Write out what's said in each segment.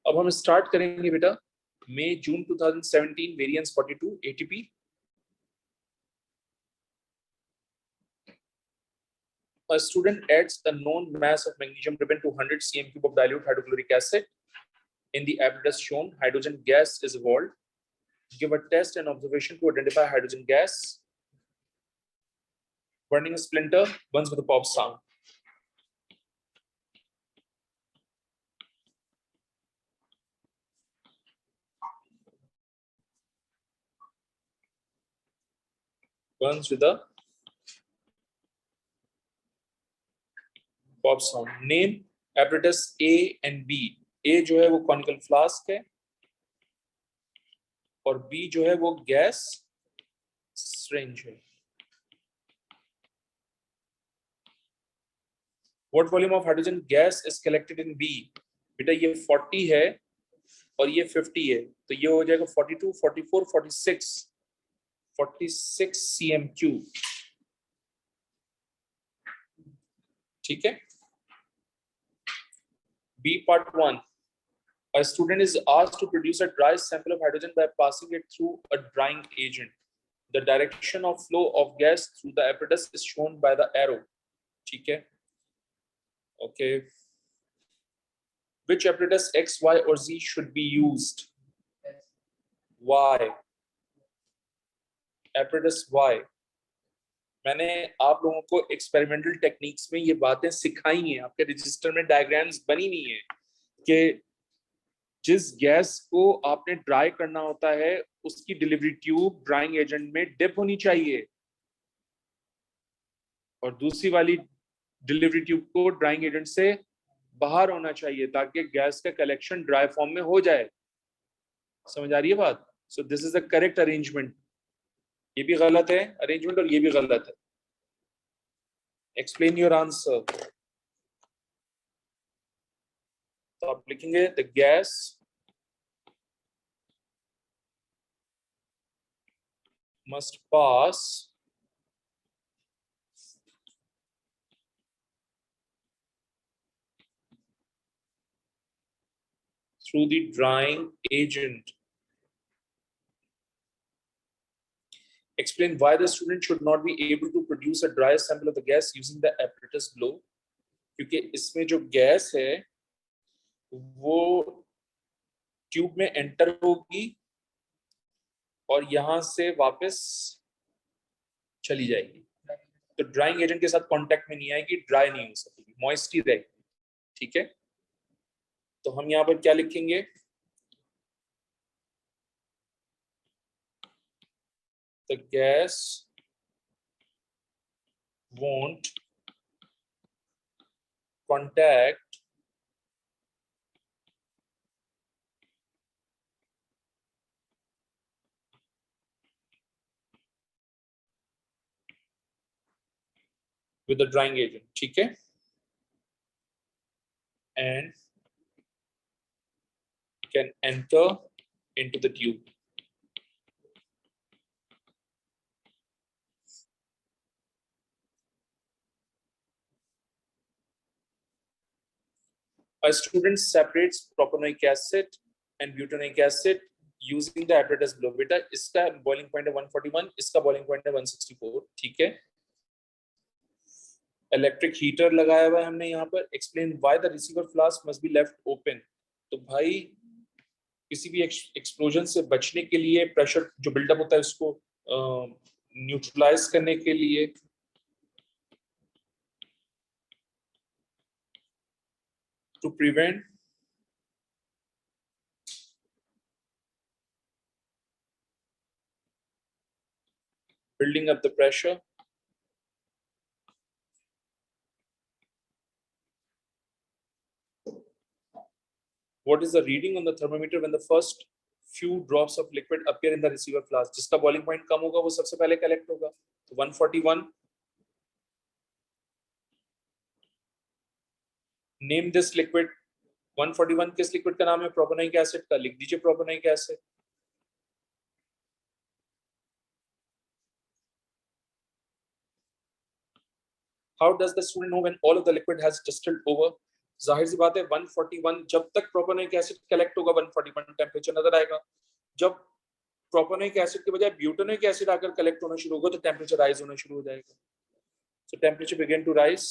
अब हम स्टार्ट करेंगे बेटा मई जून 2017 variance 42 ATP. A student adds a known mass of magnesium ribbon to 100 cm cube of dilute hydrochloric acid. In the apparatus shown, hydrogen gas is evolved. Give a test and observation to identify hydrogen gas. Burning a splinter burns with a pop sound. Burns with a pop sound. Name apparatus A and B. A जो है वो conical flask है और B जो है वो gas syringe है. What volume of hydrogen gas is collected in B? बेटा ये 40 है और ये 50 है, तो ये हो जाएगा 42, 44, 46 cm3. ठीक है. B part 1. A student is asked to produce a dry sample of hydrogen by passing it through a drying agent. The direction of flow of gas through the apparatus is shown by the arrow. ठीक है. Okay. Which apparatus X, Y or Z should be used? Y. Apparatus Y. मैंने आप लोगों को experimental techniques में ये बातें सिखाई हैं, आपके रजिस्टर में डायग्राम्स बनी नहीं है कि जिस गैस को आपने ड्राई करना होता है उसकी डिलीवरी ट्यूब ड्राइंग एजेंट में डिप होनी चाहिए और दूसरी वाली डिलीवरी ट्यूब को ड्राइंग एजेंट से बाहर होना चाहिए ताकि गैस का कलेक्शन ड्राई फॉर्म में हो जाए. समझ आ रही है बात? So this is the correct arrangement. ये भी गलत है अरेंजमेंट और ये भी गलत है. Explain your answer. तो आप लिखेंगे the gas must pass through the drying agent. Explain why the student should not be able to produce a dry sample of the gas using the apparatus below. क्योंकि इसमें जो gas है वो tube में enter होगी और यहां से वापस चली जाएगी, तो ड्राइंग एजेंट के साथ कांटेक्ट में नहीं आएगी, ड्राई नहीं हो सकेगी, मॉइस्टी रहेगी. ठीक है. तो हम यहाँ पर क्या लिखेंगे? The gas won't contact with the drying agent. ठीक है. And can enter into the tube. A student separates propanoic acid and butanoic acid using the apparatus below. बेटा इसका boiling point है 141, इसका boiling point है 164. ठीक है. इलेक्ट्रिक हीटर लगाया हुआ है हमने यहाँ पर. Explain why the receiver flask must be left open. तो भाई किसी भी एक्सप्लोजन से बचने के लिए प्रेशर जो बिल्डअप होता है उसको न्यूट्रलाइज करने के लिए to prevent building up the pressure. What is the reading on the thermometer when the first few drops of liquid appear in the receiver flask? जिसका boiling point कम होगा वो सबसे पहले collect होगा. तो 141. Name this liquid. 141 किस liquid का नाम है? प्रोपेनोइक एसिड का. लिख दीजिए propanoic acid. How does the student know when all of the liquid has distilled over? जाहिर सी बात है 141 जब तक प्रोपेनोइक एसिड कलेक्ट होगा 141 टेम्परेचर नजर आएगा। जब प्रोपेनोइक एसिड के बजाय ब्यूटेनोइक एसिड आकर कलेक्ट होना शुरू होगा तो टेम्परेचर राइज होना शुरू हो जाएगा। So temperature begin to rise.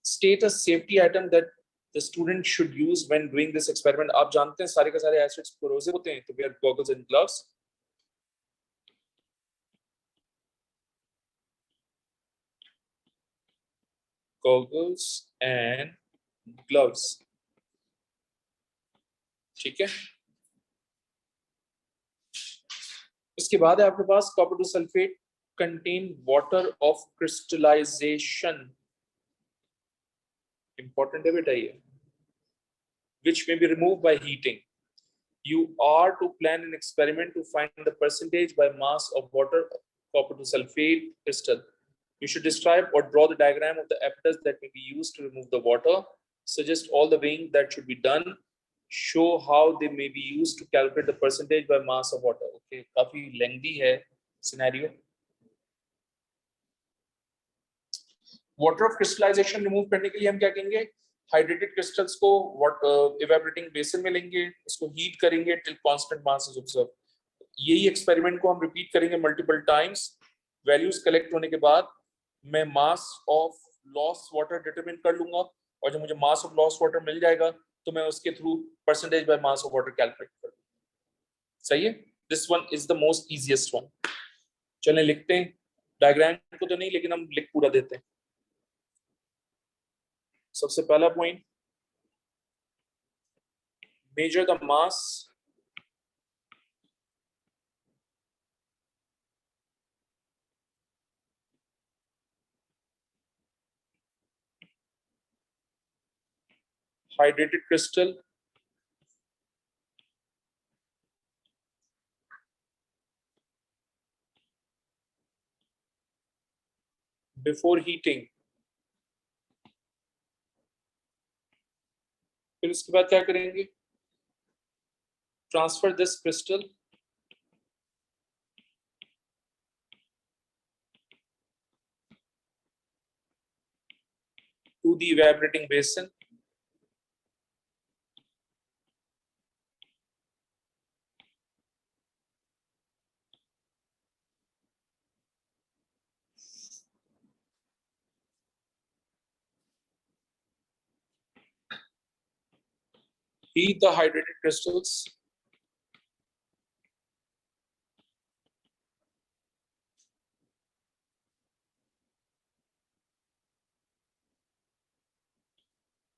State a safety item that the student should use when doing this experiment। आप जानते हैं सारे के सारे एसिड्स कोरोसिव होते हैं, तो wear goggles and gloves। goggles and gloves, ठीक है। इसके बाद है आपके पास copper two sulphate contain water of crystallization, important है बेटा ये, which may be removed by heating। You are to plan an experiment to find the percentage by mass of water copper to sulfate crystal। You should describe or draw the diagram of the apparatus that may be used to remove the water। Suggest all the weighing that should be done। Show how they may be used to calculate the percentage by mass of water। Okay, काफी lengthy है scenario। Water of crystallization remove करने के लिए हम क्या करेंगे, hydrated crystals को evaporating basin में लेंगे, उसको हीट करेंगे till constant mass is observe. यही एक्सपेरिमेंट को हम रिपीट करेंगे मल्टीपल टाइम्स। वैल्यूज कलेक्ट होने के बाद मैं mass of loss water determine कर लूंगा, और जब मुझे मास ऑफ लॉस वाटर मिल जाएगा तो मैं उसके through percentage by mass of water calculate कर लूंगा। सही है, this one is the most easiest one. चलें लिखते हैं, डायग्राम को तो नहीं लेकिन हम लिख पूरा देते हैं। सबसे पहला point, measure the mass hydrated crystal before heating। फिर इसके बाद क्या करेंगे, transfer this crystal to the evaporating basin. Heat the hydrated crystals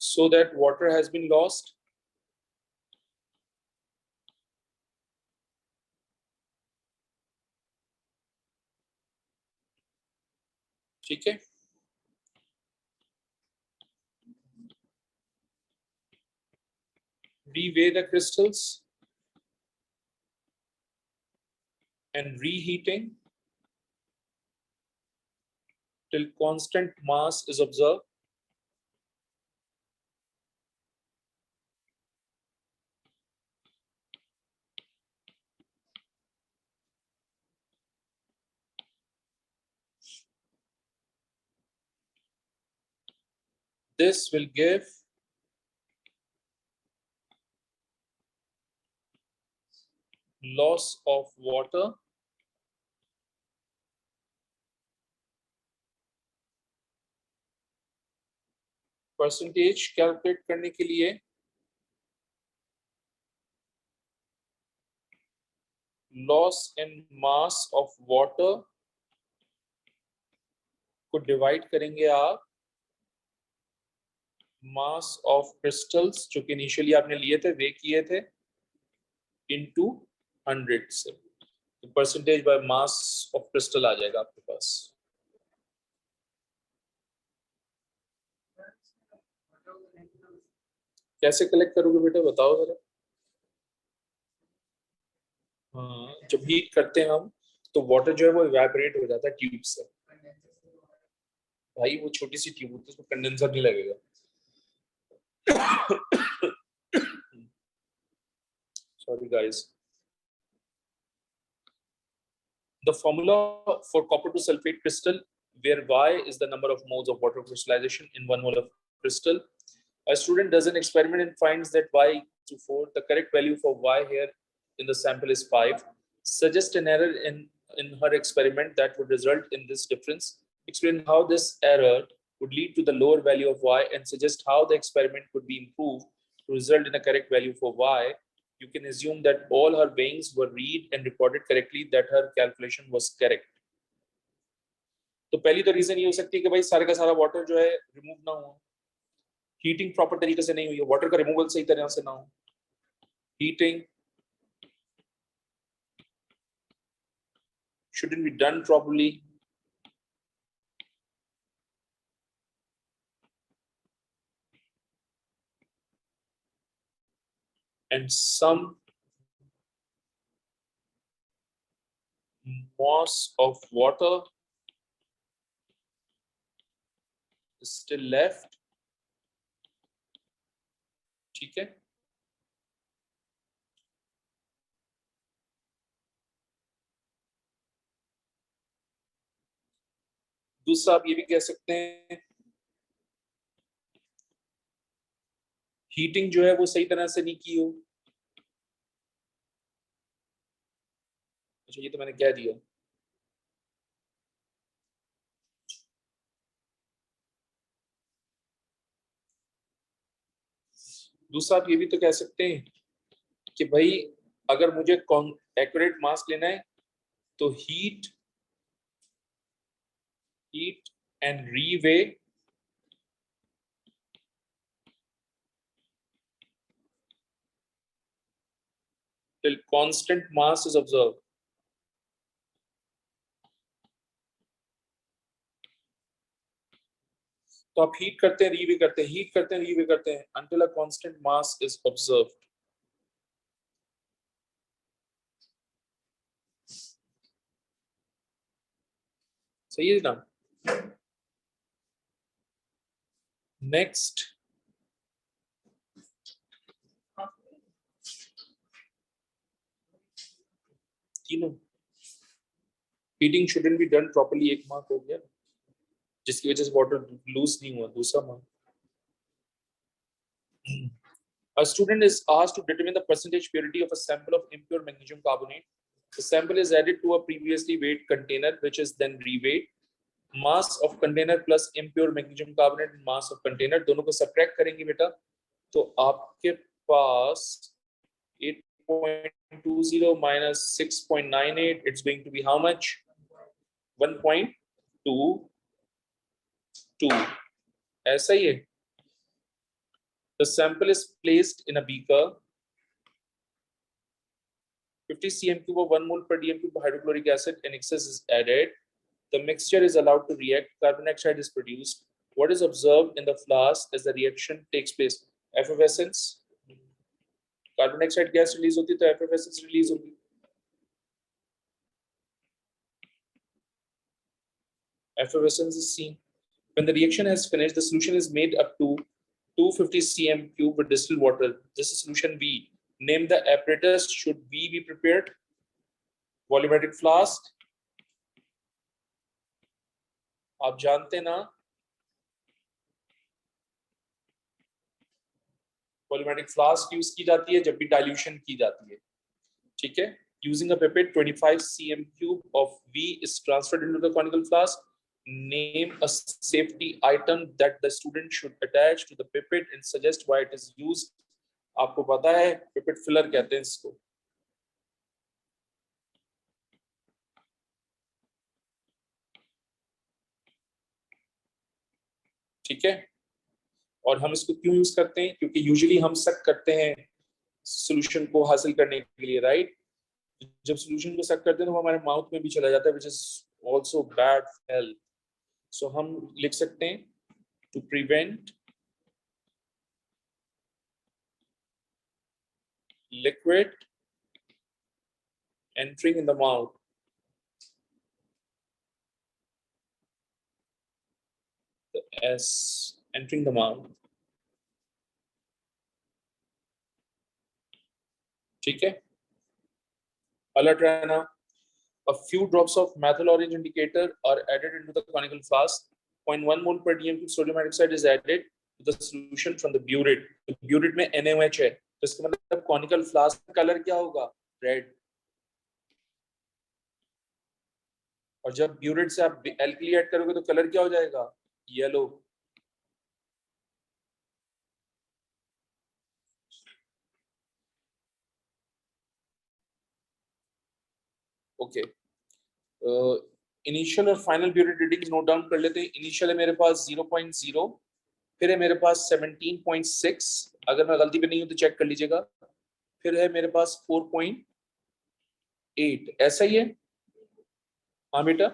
so that water has been lost। ठीक है, reweigh the crystals and reheating till constant mass is observed। This will give loss of water percentage calculate करने के लिए loss in mass of water को divide करेंगे आप mass of crystals जो कि इनिशियली आपने लिए थे, वे किए थे, इनटू 100 से, तो percentage by mass of crystal आ जाएगा आपके पास। कैसे कलेक्ट करोगे बेटा बताओ जरा। हाँ, जब हीट करते हैं हम तो वाटर जो है वो इवेपोरेट हो जाता है ट्यूब से। भाई वो छोटी सी ट्यूब होती है, उसमें कंडेंसर नहीं लगेगा। Sorry guys. The formula for copper to sulfate crystal, where Y is the number of moles of water crystallization in 1 mole of crystal. A student does an experiment and finds that Y to 4. The correct value for Y here in the sample is 5. Suggest an error in her experiment that would result in this difference. Explain how this error would lead to the lower value of Y and suggest how the experiment could be improved to result in a correct value for Y. You can assume that all her weighings were read and recorded correctly, that her calculation was correct. तो पहली तो reason ये हो सकती है कि भाई सारे का सारा वाटर जो है रिमूव ना हो, हीटिंग प्रॉपर तरीके से नहीं हुई है, वाटर का रिमूवल सही तरह से ना हो, heating shouldn't be done properly, and some mass of water is still left. ठीक है, दूसरा आप ये भी कह सकते हैं हीटिंग जो है वो सही तरह से नहीं की हो। अच्छा, ये तो मैंने कह दिया। दूसरा आप ये भी तो कह सकते हैं कि भाई अगर मुझे एक्यूरेट मास लेना है तो heat and reweigh till constant mass is observed. तो आप हीट करते हैं, रीवे करते हैं, हीट करते हैं, रीवे करते हैं until a constant mass is observed. सही है ना? नेक्स्ट, तीनों heating shouldn't be done properly, एक मार्क हो गया, जिसकी वजह से वाटर लूज नहीं हुआ। दूसरा mark, a student is asked to determine the percentage purity of a sample of impure magnesium carbonate. The sample is added to a previously weighed container, which is then reweighed. Mass of container plus impure magnesium carbonate and mass of container दोनों को subtract करेंगे बेटा, तो आपके पास 8.20 minus 6.98, it's going to be how much? 1.22. ऐसा ही है। The sample is placed in a beaker. 50 cm³ of 1 mole per dm³ of hydrochloric acid and excess is added. The mixture is allowed to react. Carbon dioxide is produced. What is observed in the flask as the reaction takes place? Effervescence. Carbon dioxide gas release होती है तो effervescence release होगी। Effervescence is seen. When the reaction has finished, the solution is made up to 250 cm³ with distilled water. This is solution V. Name the apparatus should V be prepared. Volumetric flask. आप जानते ना, volumetric flask use की जाती है जब भी dilution की जाती है। ठीक है, using a pipette 25 cm³ of V is transferred into the conical flask. Name a safety item that the student should attach to the pipette and suggest why it is used. आपको पता है pipette filler कहते हैं इसको। ठीक है, और हम इसको क्यों यूज करते हैं? क्योंकि यूजुअली हम सक करते हैं सॉल्यूशन को हासिल करने के लिए, राइट? जब सॉल्यूशन को सक करते हैं तो वो हमारे माउथ में भी चला जाता है, which is also bad health. So हम लिख सकते हैं to prevent liquid entering in the mouth, the S entering the mouth. ठीक है, अलर्ट रहना। A few drops of methyl orange indicator are added into the conical flask. 0.1 mole per dm sodium hydroxide is added to the solution from the burette. तो burette में NaOH है, तो इसका मतलब conical flask का colour क्या होगा? Red. और जब burette से आप alkali ऐड करोगे तो कलर क्या हो जाएगा? येलो. ओके. इनिशियल और final burette readings note down कर लेते हैं. इनिशियल है मेरे पास 0.0, फिर है मेरे पास 17.6, अगर मैं गलती पे नहीं हूं तो चेक कर लीजिएगा. फिर है मेरे पास 4.8, ऐसा ही है. हाँ बेटा.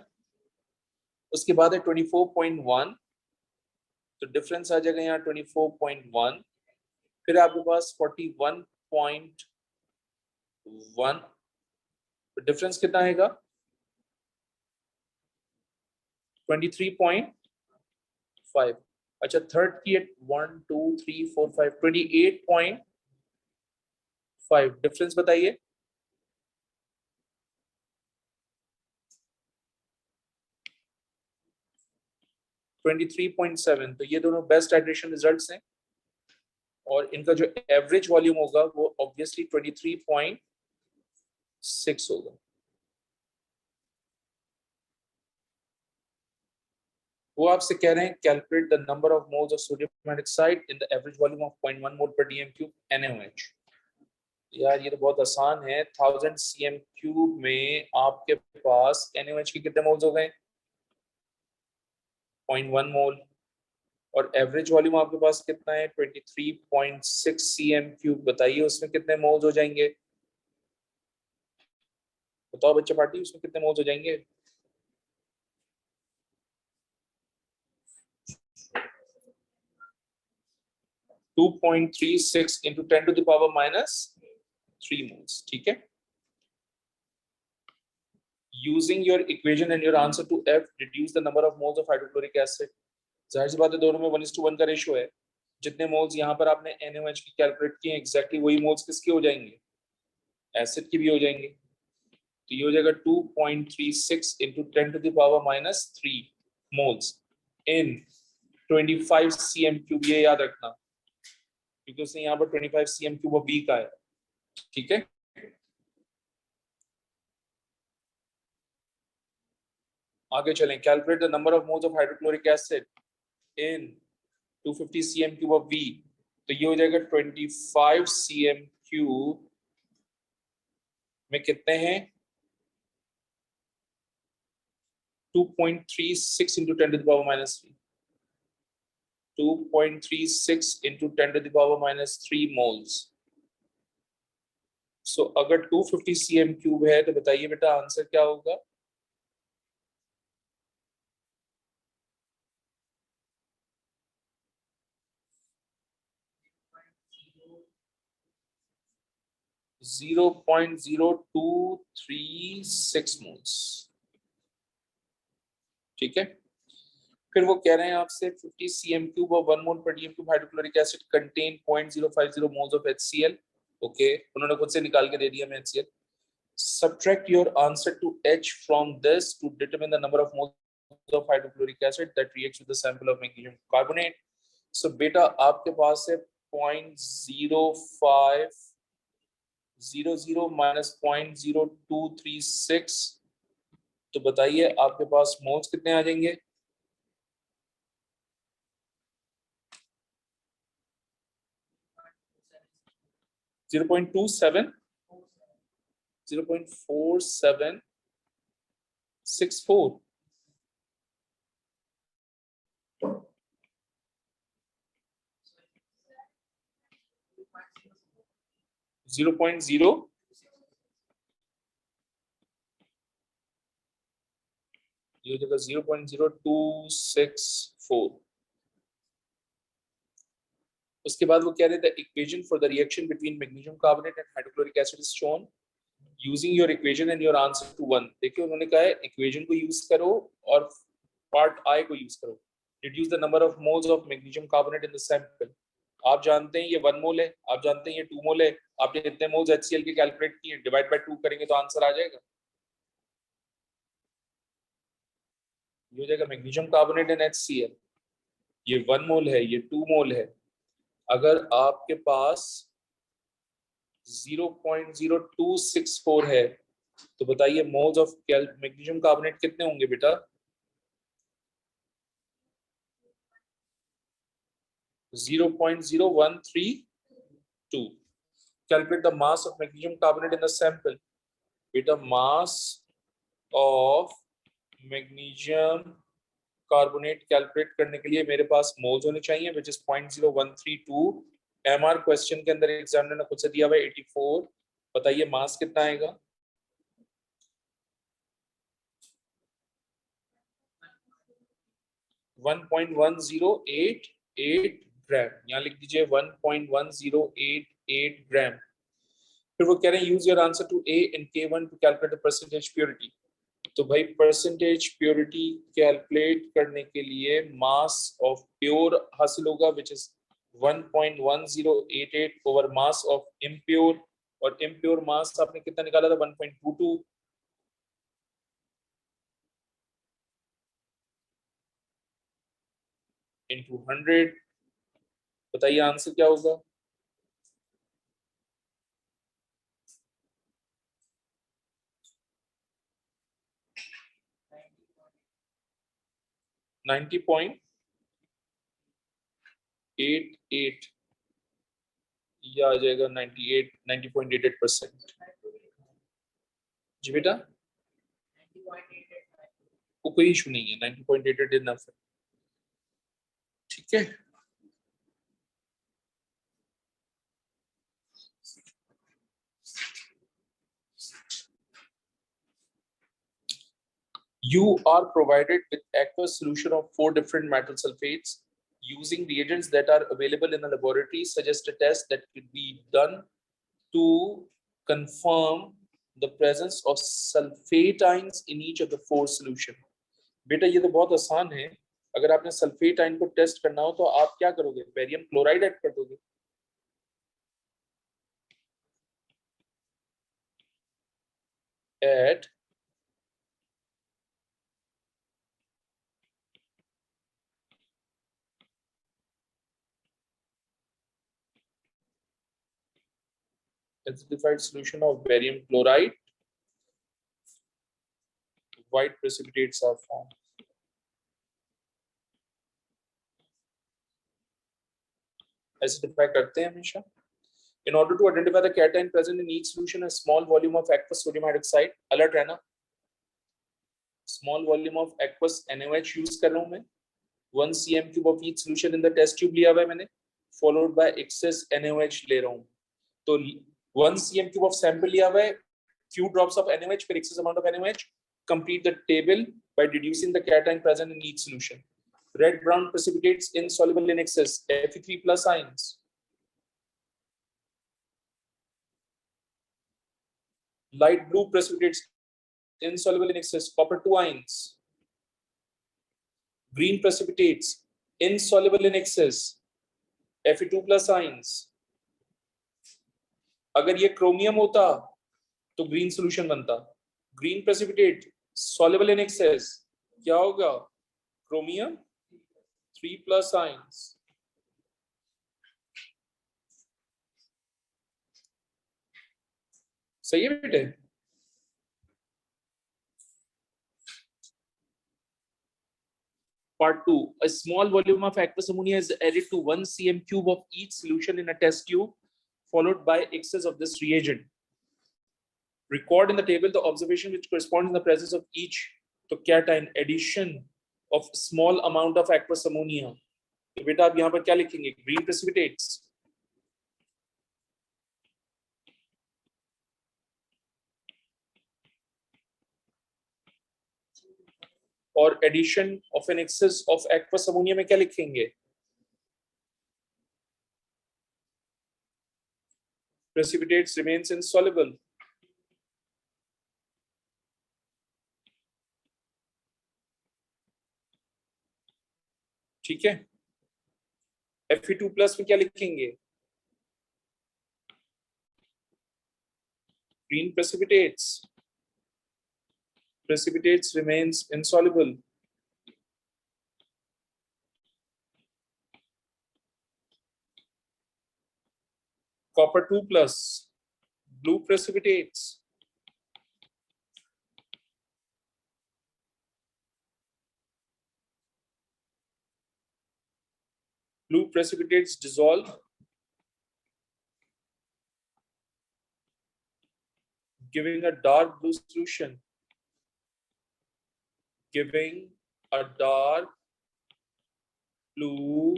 उसके बाद है 24.1, तो डिफरेंस आ जाएगा यहाँ 24.1. फिर आपके पास 41.1, तो डिफरेंस कितना आएगा? 23.5. अच्छा, थर्ड की 1 2 3 4 5 28.5, डिफरेंस बताइए. 23.7. तो ये दोनों बेस्ट हाइड्रेशन रिजल्ट्स हैं, और इनका जो एवरेज वॉल्यूम होगा वो ऑब्वियसली 23.6 होगा. वो आपसे कह रहे हैं calculate the number of moles of sodium hydroxide in the average volume of 0.1 mole per dm cube NaOH. यार ये तो बहुत आसान है. 1000 cm क्यूब में आपके पास NaOH के कितने मोल्स हो गए? 0.1 मोल. और एवरेज वॉल्यूम आपके पास कितना है? 23.6 cm क्यूब. बताइए उसमें कितने मोल्स हो जाएंगे? बताओ बच्चे पार्टी, उसमें कितने मोल्स हो जाएंगे? 2.36 into 10 to the power minus 3 moles. ठीक है. Using your equation and your answer to F, reduce the number of moles of hydrochloric acid. जाहिर सी बात है दोनों में 1:1 का रेशियो है. जितने मोल्स यहाँ पर आपने NaOH की कैलकुलेट किए हैं, एग्जैक्टली वही मोल्स किसके हो जाएंगे? एसिड की भी हो जाएंगे. तो ये हो जाएगा 2.36 into 10 to the power minus 3 moles in 25 cm cube. ये याद रखना, क्योंकि उसने यहाँ पर 25 cm क्यूब वी का है. ठीक है. आगे चलें. Calculate the number of moles of hydrochloric acid in 250 cm cube of V. तो ये हो जाएगा 25 cm क्यूब में कितने हैं? 2.36 into 10 to the power minus 3. 2.36 into 10 to the power minus 3 moles. So अगर 250 cm क्यूब है तो बताइए बेटा आंसर क्या होगा? (0.0236 moles. ठीक है. फिर वो कह रहे हैं आपसे 50 cm क्यूब और 1 मोल per dm cube hydrochloric acid contain 0.050 moles of HCl. Okay, उन्होंने खुद से निकाल के दे दिया मैं HCl. Subtract your answer to H from this to determine the number of moles of hydrochloric acid that reacts with the sample of magnesium carbonate. So बेटा आपके पास है 0.0500 minus 0.0236. तो बताइए आपके पास मोल्स कितने आ जाएंगे? 0.27, 0.4764. 0.0 ये जगह 0.0264. उसके बाद वो कह रहे थे equation for the reaction between magnesium carbonate and hydrochloric acid is shown using your equation and your answer to 1. देखिए उन्होंने कहा है इक्वेशन को यूज करो और पार्ट आई को यूज करो. Reduce the number of moles of magnesium carbonate in the sample. आप जानते हैं ये 1 मोल है, आप जानते हैं ये 2 मोल है. आपने इतने मोल्स HCl के कैलकुलेट किए, डिवाइड बाय 2 करेंगे तो आंसर आ जाएगा. ये हो जाएगा मैग्नीशियम कार्बोनेट एंड HCl। ये 1 मोल है, ये 2 मोल है। अगर आपके पास 0.0264 है तो बताइए मोल्स ऑफ मैग्नीशियम कार्बोनेट कितने होंगे बेटा? 0.0132। Calculate the mass of magnesium carbonate in the sample. बेटा mass of magnesium carbonate calculate करने के लिए मेरे पास मोल्स होने चाहिए which is 0.0132। MR क्वेश्चन के अंदर एग्जामिनर ने खुद से दिया हुआ है 84। बताइए मास कितना आएगा? 1.1088 ग्राम। यहाँ लिख दीजिए 1.1088 ग्राम। फिर वो कह रहे हैं use your answer to A and K1 to calculate the percentage purity. तो भाई परसेंटेज प्योरिटी कैलकुलेट करने के लिए मास ऑफ प्योर हासिल होगा which is 1.1088 over mass of impure. और इम्प्योर मास आपने कितना निकाला था? 1.22 इंटू 100। बताइए आंसर क्या होगा? 90.88 या आ जाएगा 90.88%। जी बेटा वो कोई इशू नहीं है, 90.88 इनफ है। ठीक है, you are provided with aqueous solution of 4 different metal sulfates. Using reagents that are available in a laboratory, suggest a test that could be done to confirm the presence of sulfate ions in each of the 4 solution. बेटा ये तो बहुत आसान है। अगर आपने sulphate ion को test करना हो तो आप क्या करोगे? बेरियम क्लोराइड ऐड कर दोगे। Add acidified solution of barium chloride, white precipitates are formed. Acidify करते हैं हमेशा। In order to identify the cation present in each solution, a small volume of aqueous sodium hydroxide, alert रहना, small volume of aqueous NaOH use कर रहा हूं मैं। 1 cm cube of each solution in the test tube लिया हुआ है मैंने, followed by excess NaOH ले रहा हूं। तो 1 cm cube of sample लिया हुआ है, few drops of NaOH, फिर excess amount of NaOH। Complete the table by deducing the cation present in each solution. Red brown precipitates insoluble in excess, Fe3 plus ions. Light blue precipitates insoluble in excess, copper 2 ions. Green precipitates insoluble in excess, Fe2 plus ions. अगर ये chromium होता तो green solution बनता। Green precipitate soluble in excess, क्या होगा? Chromium 3 plus ions. सही है बेटे? Part 2. A small volume of aqueous ammonia is added to 1 cm cube of each solution in a test tube, followed by excess of this reagent. Record in the table the observation which corresponds in the presence of each to cation addition of small amount of aqueous ammonia. तो बेटा आप यहाँ पर क्या लिखेंगे? Green precipitates. और addition of an excess of aqueous ammonia में क्या लिखेंगे? Precipitates remains insoluble. ठीक है, Fe2 प्लस में क्या लिखेंगे? Green precipitates remains insoluble. copper 2 plus, blue precipitates. Blue precipitates dissolve, giving a dark blue solution. Giving a dark blue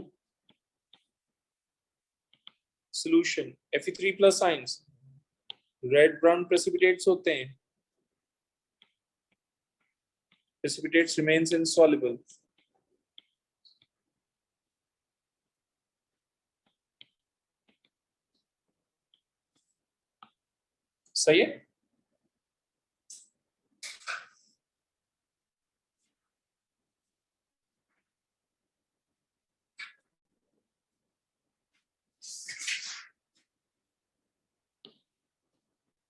solution. Fe3 plus ions. Red brown precipitates होते हैं. Precipitates remains insoluble. सही है?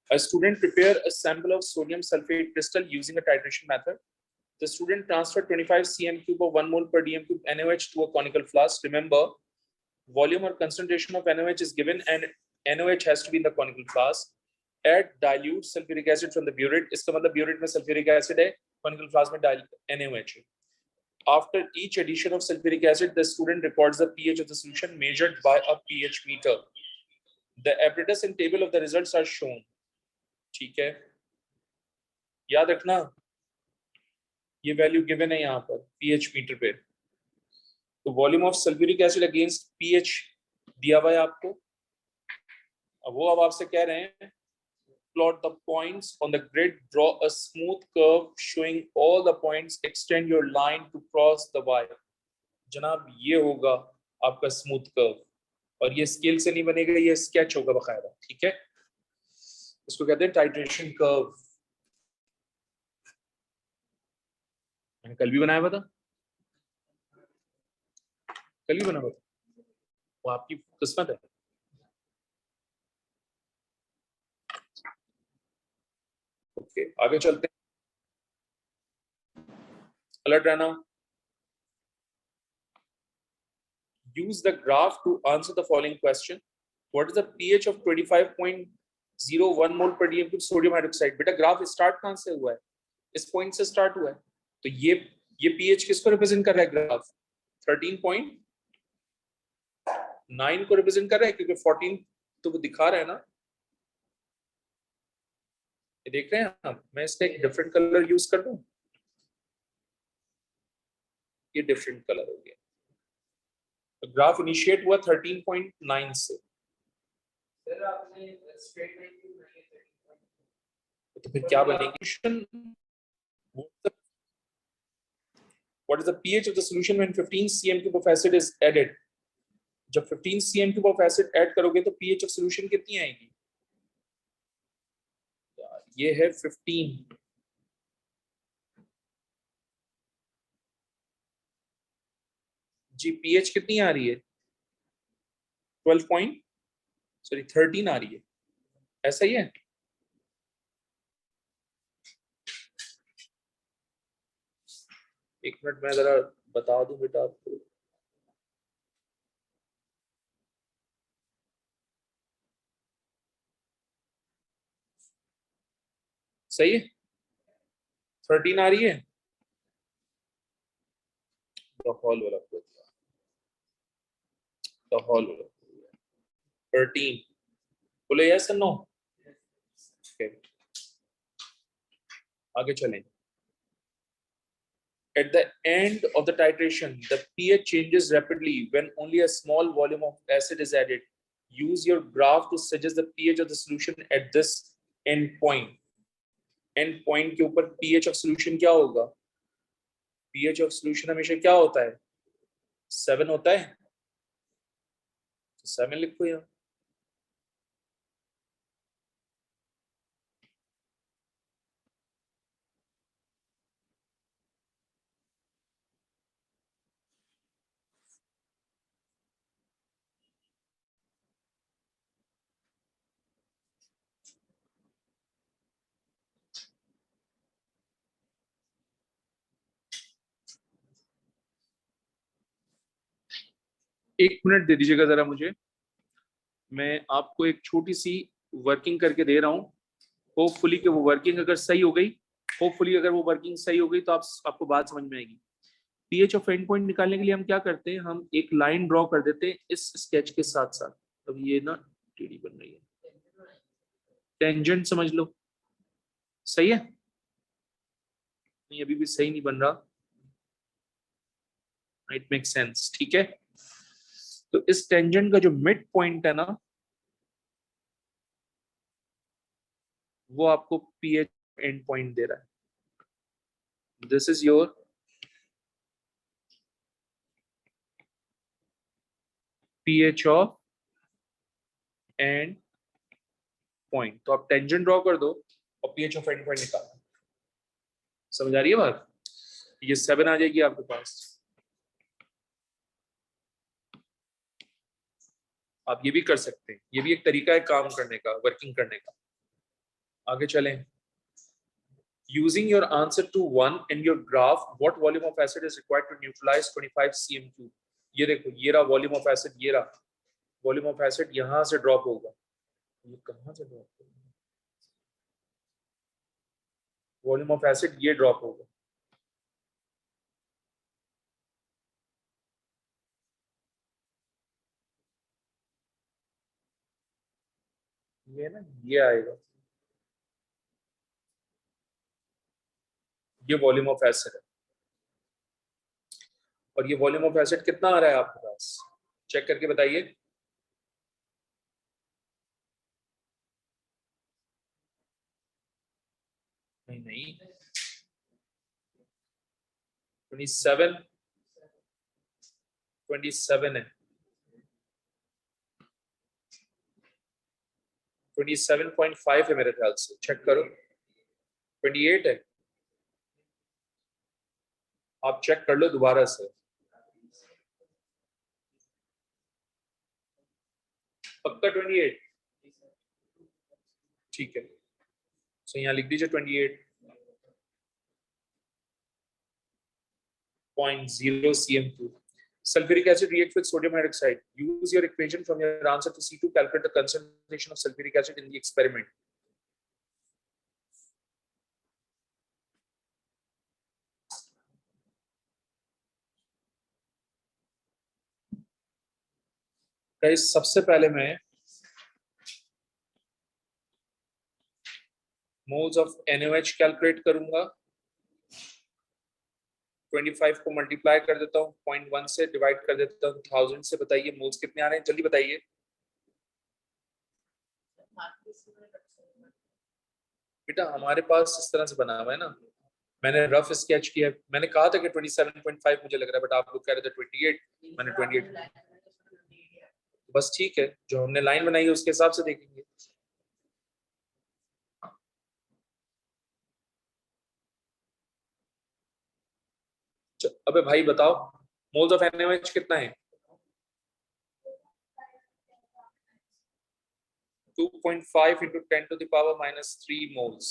A student prepare a sample of sodium sulfate crystal using a titration method. The student transferred 25 cm cube of 1 mole per dm cube NaOH to a conical flask. Remember, volume or concentration of NaOH is given and NaOH has to be in the conical flask. Add dilute sulfuric acid from the burette. इसका मतलब burette में sulfuric acid है, conical flask में NaOH है. After each addition of sulfuric acid, the student records the pH of the solution measured by a pH meter. The apparatus and table of the results are shown. ठीक है, याद रखना ये value given है यहाँ पर pH metre पे. तो volume of sulphuric acid against pH दिया हुआ है आपको. अब वो अब आपसे कह रहे हैं plot the points on the grid, draw a smooth curve showing all the points, extend your line to cross the y. जनाब ये होगा आपका स्मूथ कर्व, और ये स्केल से नहीं बनेगा, ये स्केच होगा बकायदा. ठीक है, इसको कहते हैं टाइट्रेशन कर्व. मैंने कल भी बनाया हुआ था, कल भी बना हुआ था, वो आपकी किस्मत है. ओके, आगे चलते हैं. अलर्ट रहना. Use the graph to answer the following question. What is the pH of 25.01 mole per dm cube sodium hydroxide? बेटा ग्राफ स्टार्ट कहां से हुआ है? इस पॉइंट से स्टार्ट हुआ है. तो ये pH किसको रिप्रेजेंट कर रहा है? ग्राफ 13.9 को रिप्रेजेंट कर रहा है, क्योंकि 14 तो वो दिखा रहा है ना. ये देख रहे हैं आप? मैं इसका एक डिफरेंट कलर यूज कर दूं. ये डिफरेंट कलर हो गया. तो ग्राफ इनिशिएट हुआ 13.9 से. तो फिर क्या बनेगी? What is the pH of the solution when 15 cm cube of acid is added? जब 15 cm cube of acid add करोगे तो pH of solution कितनी आएगी? ये है 15. जी pH कितनी आ रही है? 13 आ रही है. ऐसा ही है. एक मिनट मैं जरा बता दूं बेटा आपको. सही है, 13 आ रही है. The whole वाला 13. बोले yes or no? Okay. आगे चलें. At the end of the titration, the pH changes rapidly when only a small volume of acid is added. Use your graph to suggest the pH of the solution at this end point. End point के ऊपर pH of solution क्या होगा? pH of solution हमेशा क्या होता है? 7 होता है. 7 लिखो यहाँ. एक मिनट दे दीजिएगा जरा मुझे. मैं आपको एक छोटी सी वर्किंग करके दे रहा हूँ, होपफुली कि वो वर्किंग अगर सही हो गई, होपफुली अगर वो वर्किंग सही हो गई तो आपको बात समझ में आएगी। पीएच ऑफ एंड पॉइंट निकालने के लिए हम क्या करते हैं, हम एक लाइन ड्रॉ कर देते हैं इस स्केच के साथ साथ। अब ये ना टेढ़ी बन रही है, टेंजेंट समझ लो, सही है? नहीं अभी भी सही नहीं बन रहा, इट मेक सेंस, ठीक है। तो इस टेंजेंट का जो मिड पॉइंट है ना, वो आपको पीएच एंड पॉइंट दे रहा है। This is your pH of and point. तो आप टेंजेंट ड्रॉ कर दो और पीएच ऑफ एंड पॉइंट निकालो। समझ आ रही है बात? ये 7 आ जाएगी आपके पास। आप ये भी कर सकते हैं, ये भी एक तरीका है काम करने का, वर्किंग करने का। आगे चलें। Using your answer to 1 in your graph, what volume of acid is required to neutralize 25 cm3? ये देखो, ये रहा वॉल्यूम ऑफ एसिड, ये रहा वॉल्यूम ऑफ एसिड, यहां से ड्रॉप होगा। ये कहां से ड्रॉप होगा? वॉल्यूम ऑफ एसिड ये ड्रॉप होगा। ये ना, ये आएगा, ये वॉल्यूम ऑफ एसिड है। और ये वॉल्यूम ऑफ एसिड कितना आ रहा है आपके पास, चेक करके बताइए। नहीं नहीं, 27, 27 है, 27.5 है मेरे ख्याल से, चेक करो। 28 है, आप चेक कर लो दोबारा से। पक्का 28? ठीक है, सो यहाँ लिख दीजिए 28.0 cm3। Sulfuric acid reacts with sodium hydroxide. Use your equation from your answer to C2. Calculate the concentration of sulfuric acid in the experiment. Guys सबसे पहले मैं मोल्स ऑफ NaOH कैलकुलेट करूंगा। 25 को मल्टीप्लाई कर देता हूँ 0.1 से, डिवाइड कर देता हूँ 1000 से। बताइए मोल्स कितने आ रहे हैं, जल्दी बताइए। बेटा हमारे पास इस तरह से बना हुआ है ना, मैंने रफ स्केच किया। मैंने कहा था कि 27.5 मुझे लग रहा है, बट आप लोग कह रहे थे 28, मैंने 28। बस ठीक है, जो हमने लाइन बनाई है उसके हिसाब से देखेंगे। अबे भाई बताओ, मोल्स ऑफ NaOH कितना है? 2.5 into 10 to the power minus 3 moles।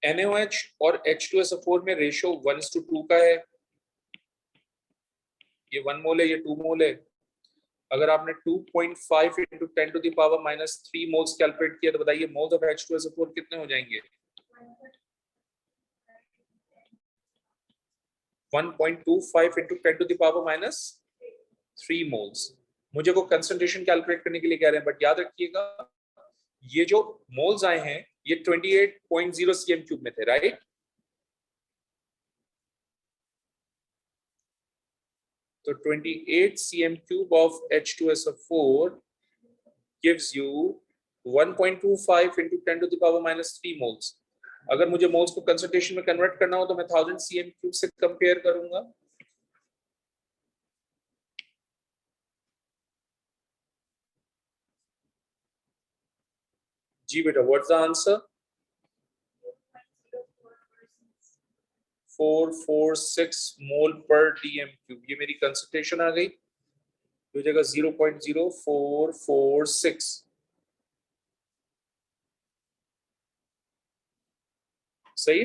NaOH और H2SO4 में रेशियो 1:2 का है। ये 1 मोल है, ये 2 मोल है। अगर आपने 2.5 into 10 to the power minus 3 moles calculate किया तो बताइए मोल्स ऑफ H2SO4 कितने हो जाएंगे? 1.25 into 10 to the power minus 3 moles. मुझे को कंसंट्रेशन कैलकुलेट करने के लिए कह रहे हैं, बट याद रखिएगा ये जो मोल्स आए हैं ये 28.0 cm3 में थे, राइट? तो 28 cm3 of H2SO4 gives you 1.25 into 10 to the power minus 3 moles। अगर मुझे मोल्स को कंसंट्रेशन में कन्वर्ट करना हो तो मैं 1000 cm3 से कंपेयर करूंगा। जी बेटा, व्हाट्स द आंसर? 446 मोल पर dm3। ये मेरी कंसंट्रेशन आ गई, हो जाएगा 0.0446। सही।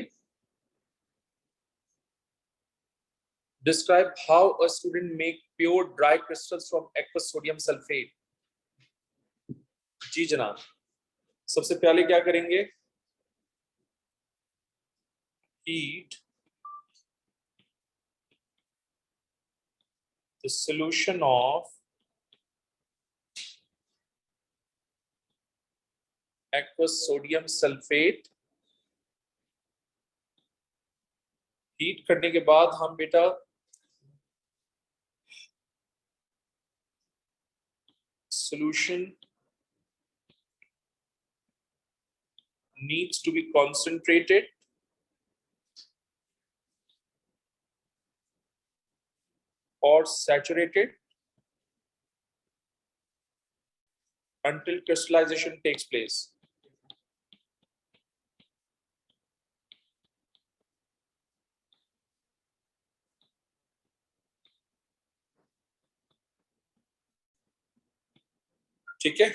Describe how a student make pure dry crystals from aqueous sodium sulfate. जी जनाब, सबसे पहले क्या करेंगे? Heat the solution of aqueous sodium sulfate. Heat करने के बाद हम बेटा solution needs to be concentrated or saturated until crystallization takes place. ठीक है,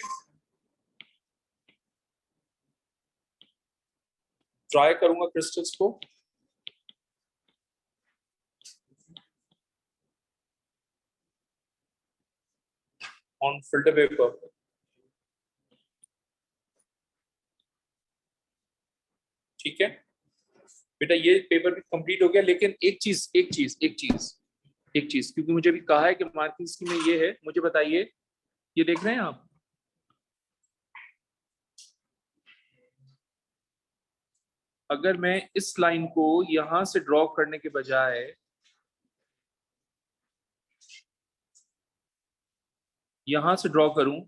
ट्राई करूंगा क्रिस्टल्स को ऑन फिल्टर पेपर. ठीक है बेटा, ये पेपर भी कंप्लीट हो गया, लेकिन एक चीज क्योंकि मुझे भी कहा है कि मार्किंग स्कीम में ये है, मुझे बताइए, ये देख रहे हैं आप? अगर मैं इस लाइन को यहां से ड्रॉ करने के बजाय यहां से ड्रॉ करूं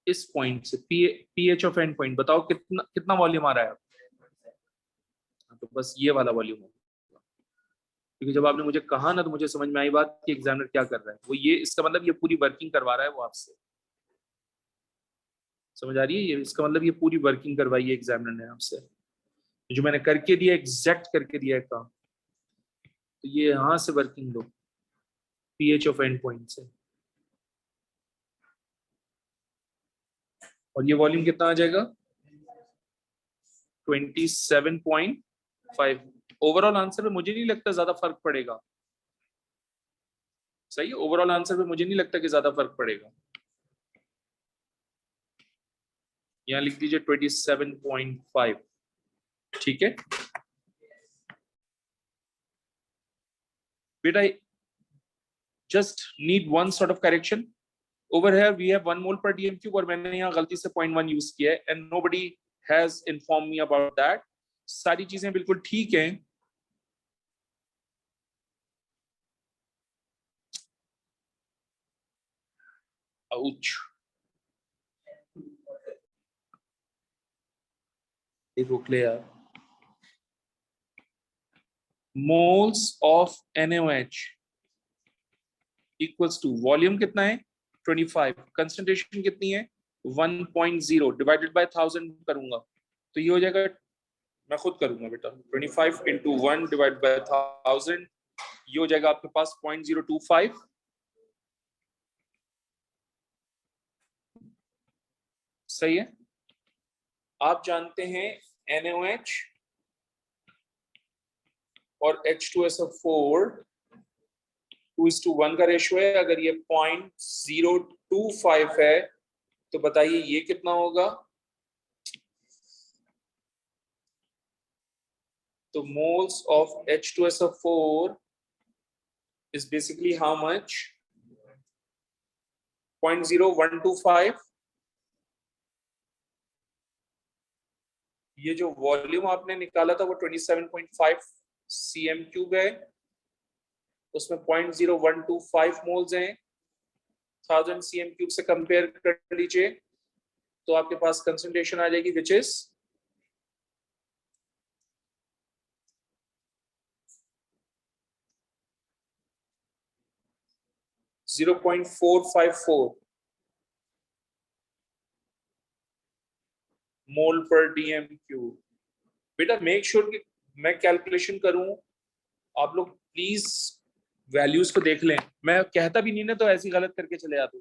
इस पॉइंट से, पीएच ऑफ एंड पॉइंट, बताओ कितना कितना वॉल्यूम आ रहा है? तो बस ये वाला वॉल्यूम है, क्योंकि जब आपने मुझे कहा ना तो मुझे समझ में आई बात कि एग्जामिनर क्या कर रहा है. वो ये, इसका मतलब ये पूरी वर्किंग करवा रहा है वो आपसे. समझ आ रही है? ये इसका मतलब ये पूरी वर्किंग करवाई है एग्जामिनर ने आपसे. जो मैंने करके दिया, एग्जैक्ट करके दिया है काम, तो ये यहां से वर्किंग दो पीएच ऑफ एंड पॉइंट से, और ये वॉल्यूम कितना आ जाएगा? 27.5. ओवरऑल आंसर में मुझे नहीं लगता ज्यादा फर्क पड़ेगा. सही है, ओवरऑल आंसर में मुझे नहीं लगता कि ज्यादा फर्क पड़ेगा. यहां लिख दीजिए 27.5. ठीक है बेटा, just need one sort of correction. Over here we have 1 mole per dm cube, और मैंने यहाँ गलती से 0.1 यूज किया है, and nobody has inform me about that. सारी चीजें बिल्कुल ठीक हैं. आउच, ये रोक ले यार. Moles of NaOH equals to, volume कितना है? 25. कंसंट्रेशन कितनी है? 1.0 डिवाइडेड बाय 1000 करूंगा तो ये हो जाएगा, मैं खुद करूंगा बेटा, 25 इंटू 1 डिवाइड बाय 1000, ये हो जाएगा आपके पास 0.025. सही है. आप जानते हैं NaOH और H2SO4 2:1 का रेशियो है. अगर ये 0.025 है तो बताइए ये कितना होगा? तो moles of H2SO4 is basically how much? 0.0125. ये जो वॉल्यूम आपने निकाला था वो 27.5 cm³ है, उसमें 0.0125 मोल्स हैं. 1000 cm³ से कंपेयर कर लीजिए तो आपके पास कंसंट्रेशन आ जाएगी विच इज 0.454 मोल पर DM³. बेटा मेक श्योर कि मैं कैलकुलेशन करूं, आप लोग प्लीज वैल्यूज को देख लें. मैं कहता भी नहीं ना तो ऐसी गलत करके चले जाते.